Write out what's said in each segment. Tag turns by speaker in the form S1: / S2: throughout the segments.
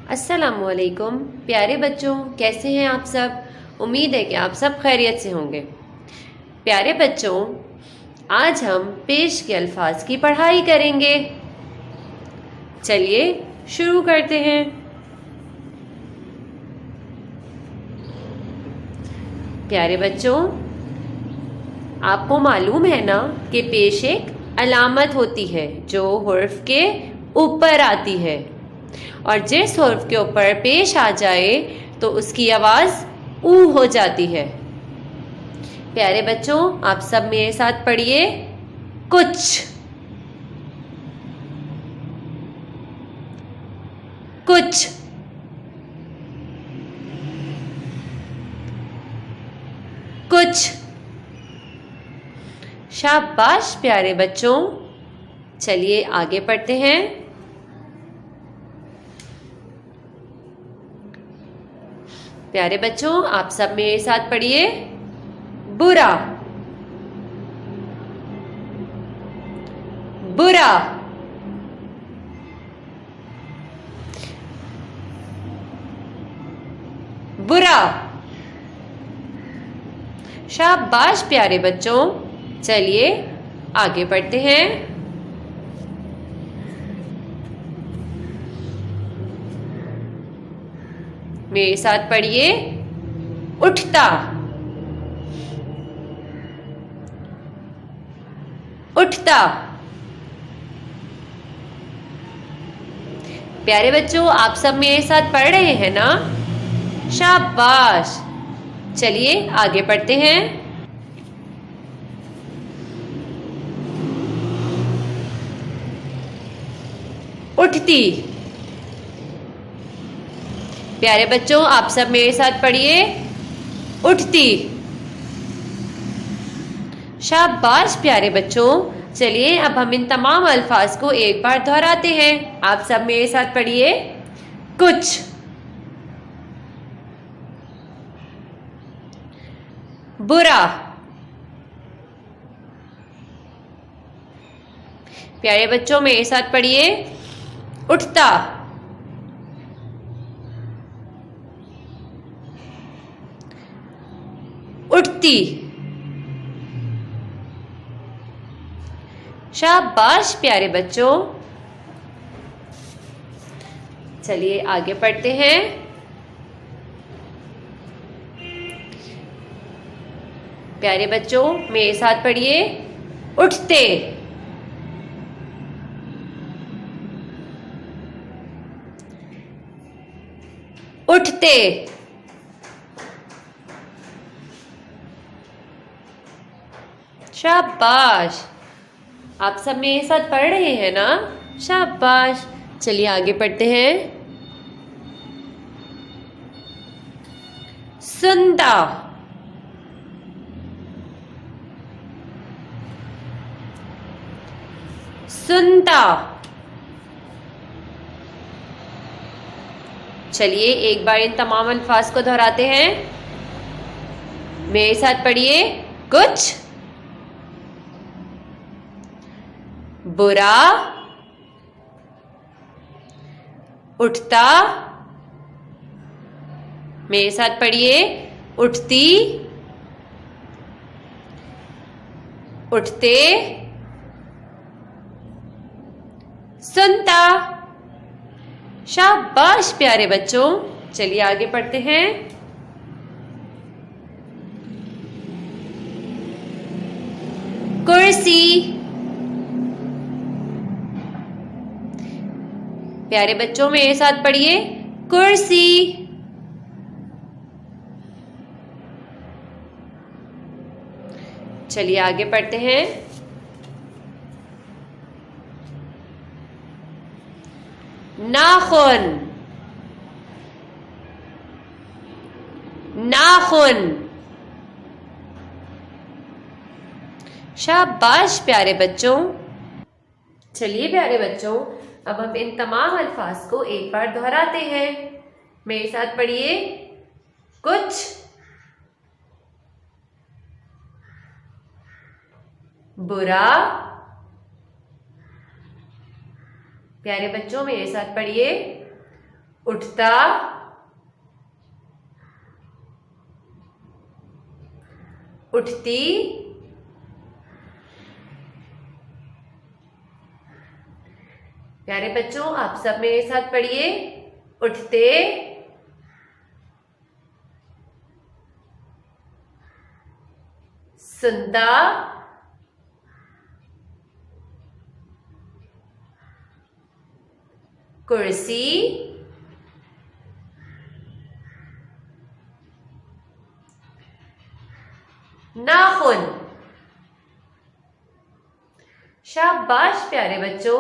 S1: अस्सलामुअलैकुम प्यारे बच्चों, कैसे हैं आप सब। उम्मीद है कि आप सब खैरियत से होंगे। प्यारे बच्चों, आज हम पेश के अल्फाज की पढ़ाई करेंगे। चलिए शुरू करते हैं। प्यारे बच्चों, आपको मालूम है ना कि पेश एक अलामत होती है जो हुर्फ के ऊपर आती है, और जिस हुर्फ के ऊपर पेश आ जाए तो उसकी आवाज ऊ हो जाती है। प्यारे बच्चों, आप सब मेरे साथ पढ़िए। कुछ, कुछ, कुछ। शाबाश प्यारे बच्चों। चलिए आगे पढ़ते हैं। प्यारे बच्चों, आप सब मेरे साथ पढ़िए। बुरा, बुरा, बुरा। शाबाश प्यारे बच्चों। चलिए आगे पढ़ते हैं। मेरे साथ पढ़िए। उठता, उठता। प्यारे बच्चों, आप सब मेरे साथ पढ़ रहे हैं ना। शाबाश। चलिए आगे पढ़ते हैं। उठती। प्यारे बच्चों, आप सब मेरे साथ पढ़िए। उठती। शाबाश प्यारे बच्चों। चलिए अब हम इन तमाम अल्फाज को एक बार दोहराते हैं। आप सब मेरे साथ पढ़िए। कुछ, बुरा। प्यारे बच्चों, मेरे साथ पढ़िए। उठता, उठती। शाबाश प्यारे बच्चों। चलिए आगे पढ़ते हैं। प्यारे बच्चों, मेरे साथ पढ़िए। उठते, उठते। शाबाश। आप सब मेरे साथ पढ़ रहे हैं ना। शाबाश। चलिए आगे पढ़ते हैं। सुनता, सुनता। चलिए एक बार इन तमाम अल्फाज को दोहराते हैं। मेरे साथ पढ़िए। कुछ, बुरा, उठता। मेरे साथ पढ़िए। उठती, उठते, सुनता। शाबाश प्यारे बच्चों। चलिए आगे पढ़ते हैं। कुर्सी। प्यारे बच्चों, मेरे साथ पढ़िए। कुर्सी। चलिए आगे पढ़ते हैं। नाखून, नाखून। शाबाश प्यारे बच्चों। चलिए प्यारे बच्चों, अब हम इन तमाम अल्फाज को एक बार दोहराते हैं। मेरे साथ पढ़िए। कुछ, बुरा। प्यारे बच्चों, मेरे साथ पढ़िए। उठता, उठती, प्यारे बच्चों आप सब मेरे साथ पढ़िए, उठते, सुनता, कुर्सी, नाखून। शाबाश प्यारे बच्चों।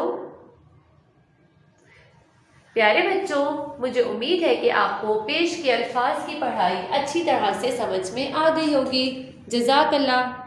S1: प्यारे बच्चों, मुझे उम्मीद है कि आपको पेश के अल्फाज की पढ़ाई अच्छी तरह से समझ में आ गई होगी। जज़ाकल्लाह।